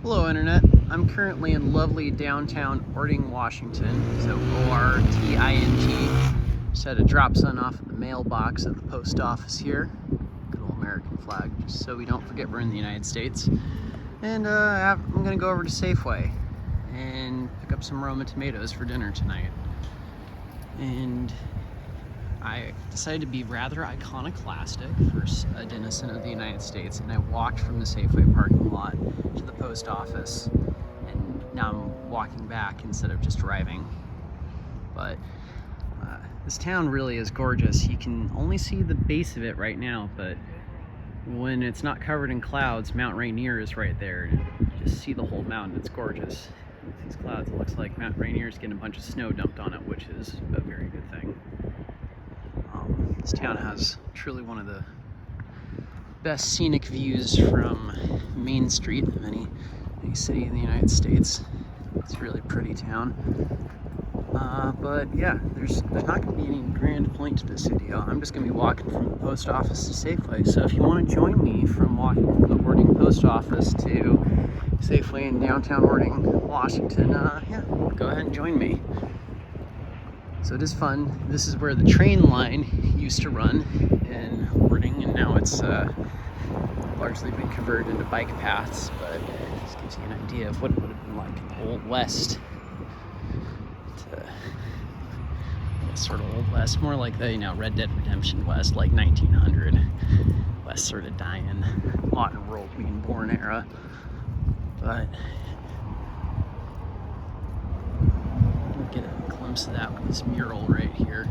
Hello Internet, I'm currently in lovely downtown Orting, Washington, so O-R-T-I-N-G. Just had to drop something off at the mailbox at the post office here. Good old American flag, just so we don't forget we're in the United States. And I'm gonna go over to Safeway and pick up some Roma tomatoes for dinner tonight. And I decided to be rather iconoclastic for a denizen of the United States, and I walked from the Safeway parking lot to the post office, and now I'm walking back instead of just driving. But this town really is gorgeous. You can only see the base of it right now, but when it's not covered in clouds, Mount Rainier is right there, and you just see the whole mountain. It's gorgeous. With these clouds, it looks like Mount Rainier is getting a bunch of snow dumped on it, which is a very good thing. This town has truly one of the best scenic views from Main Street of any city in the United States. It's a really pretty town. But yeah, there's not going to be any grand point to this video. I'm just going to be walking from the post office to Safeway. So if you want to join me from walking from the Orting post office to Safeway in downtown Orting, Washington, yeah, go ahead and join me. So it is fun. This is where the train line used to run in Orting, and now it's largely been converted into bike paths, but this gives you an idea of what it would have been like in the Old West. Sort of Old West, more like the, Red Dead Redemption West, like 1900. West sort of dying, modern world being born era. But we'll get a glimpse of that with this mural right here.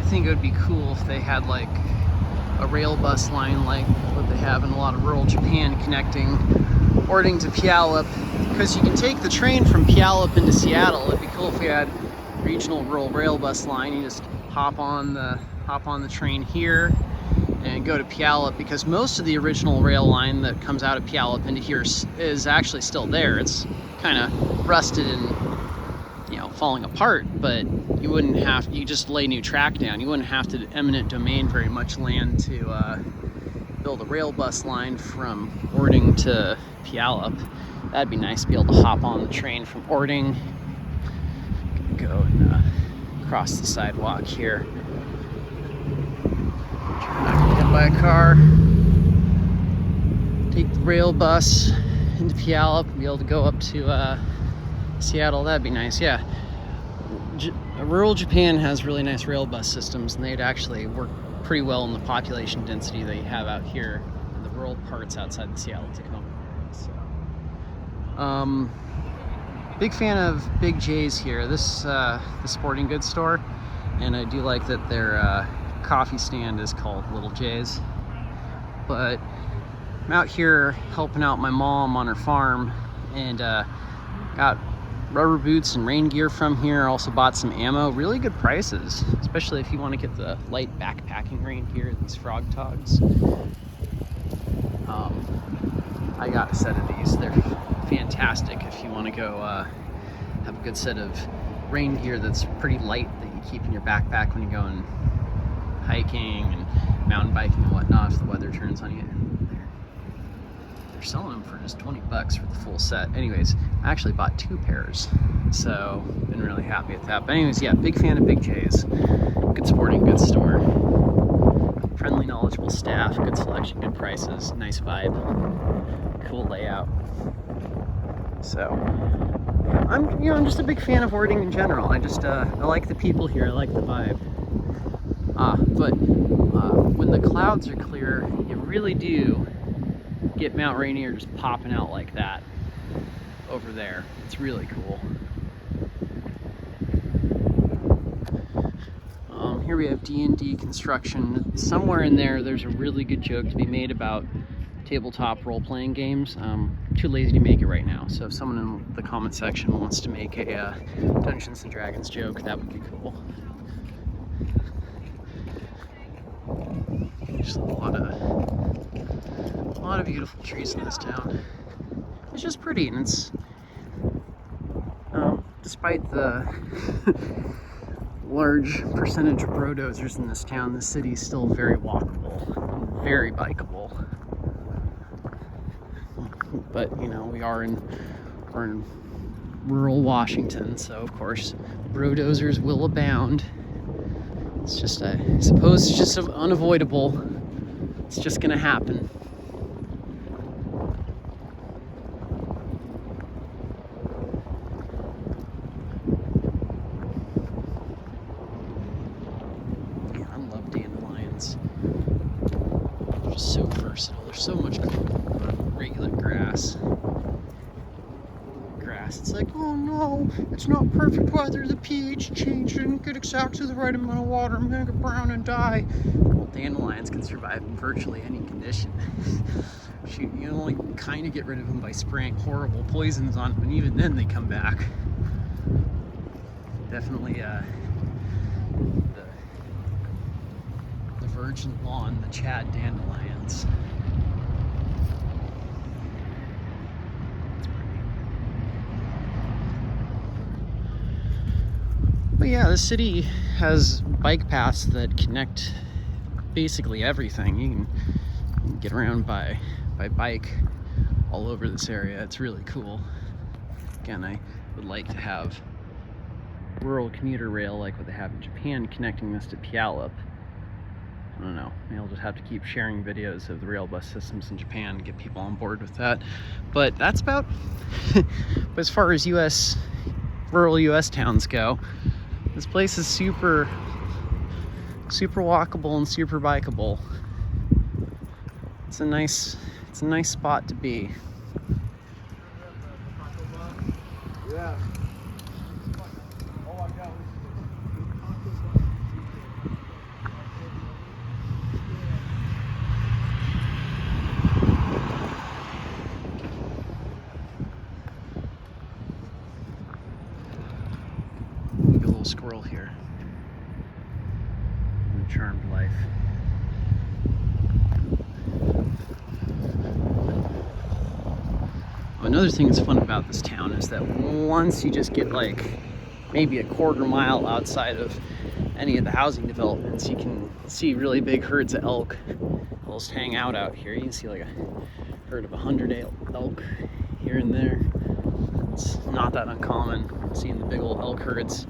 I think it would be cool if they had like a rail bus line like what they have in a lot of rural Japan connecting Orting to Puyallup, because you can take the train from Puyallup into Seattle. It'd be cool if we had regional rural rail bus line. You just hop on the train here and go to Puyallup, because most of the original rail line that comes out of Puyallup into here is actually still there. It's kind of rusted and falling apart, but you just lay new track down. You wouldn't have to eminent domain very much land to build a rail bus line from Orting to Puyallup. That'd be nice to be able to hop on the train from Orting, go and cross the sidewalk here. Try not to get hit by a car. Take the rail bus into Puyallup and be able to go up to Seattle. That'd be nice, yeah. Rural Japan has really nice rail bus systems, and they'd actually work pretty well in the population density they have out here in the rural parts outside the Seattle Tacoma area. So, big fan of Big J's here. This the sporting goods store, and I do like that their coffee stand is called Little J's. But I'm out here helping out my mom on her farm, and got rubber boots and rain gear from here. Also bought some ammo, really good prices, especially if you want to get the light backpacking rain gear, these frog togs. I got a set of these. They're fantastic if you want to go have a good set of rain gear that's pretty light that you keep in your backpack when you're going hiking and mountain biking and whatnot if the weather turns on you. They're selling them for just 20 bucks for the full set. Anyways, I actually bought 2 pairs, so been really happy with that. But anyways, yeah, big fan of Big J's. Good sporting goods store. Friendly, knowledgeable staff, good selection, good prices, nice vibe, cool layout. So I'm just a big fan of Orting in general. I like the people here, I like the vibe. But when the clouds are clear, you really do get Mount Rainier just popping out like that over there. It's really cool. Here we have D&D construction. Somewhere in there's a really good joke to be made about tabletop role-playing games. I'm too lazy to make it right now, so if someone in the comment section wants to make a Dungeons and Dragons joke, that would be cool. There's a lot of beautiful trees in this town. It's just pretty, and it's despite the large percentage of bulldozers in this town, the city is still very walkable, and very bikeable. But you know, we're in rural Washington, so of course bulldozers will abound. It's just, I suppose, it's just unavoidable. It's just gonna happen. Yeah, I love dandelions. They're just so versatile. There's so much regular grass. It's like, oh no, it's not perfect weather, the pH changed, didn't get exactly the right amount of water, I'm gonna get brown and die. Well, dandelions can survive in virtually any condition. Shoot, you only kind of get rid of them by spraying horrible poisons on them, and even then they come back. Definitely the virgin lawn, the Chad dandelions. But yeah, the city has bike paths that connect basically everything. You can get around by bike all over this area. It's really cool. Again, I would like to have rural commuter rail like what they have in Japan connecting this to Puyallup. I don't know, maybe I'll just have to keep sharing videos of the rail bus systems in Japan and get people on board with that. But that's about as far as rural US towns go. This place is super walkable and super bikeable. It's a nice spot to be. Yeah. Maybe a little squirrel here. A charmed life. Another thing that's fun about this town is that once you just get like maybe a quarter mile outside of any of the housing developments, you can see really big herds of elk. They'll just hang out here. You can see like a herd of 100 elk here and there. It's not that uncommon seeing the big old elk herds.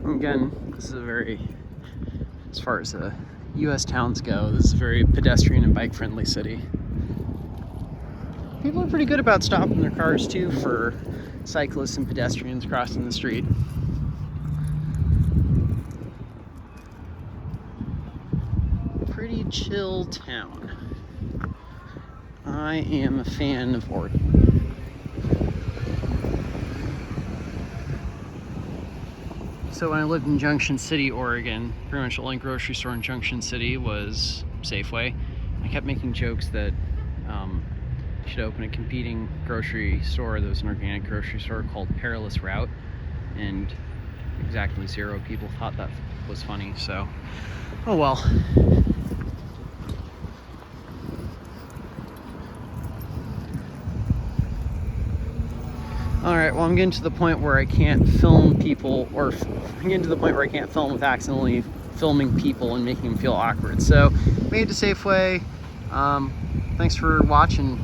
Again, this is as far as the US towns go, this is a very pedestrian and bike friendly city. People are pretty good about stopping their cars too for cyclists and pedestrians crossing the street. Pretty chill town. I am a fan of Orting. So when I lived in Junction City, Oregon, pretty much the only grocery store in Junction City was Safeway. I kept making jokes that should open a competing grocery store that was an organic grocery store called Perilous Route, and exactly 0 people thought that was funny, so oh well. Alright, well I'm getting to the point where I can't film people, or I'm getting to the point where I can't film with accidentally filming people and making them feel awkward. So, made it to Safeway. Thanks for watching.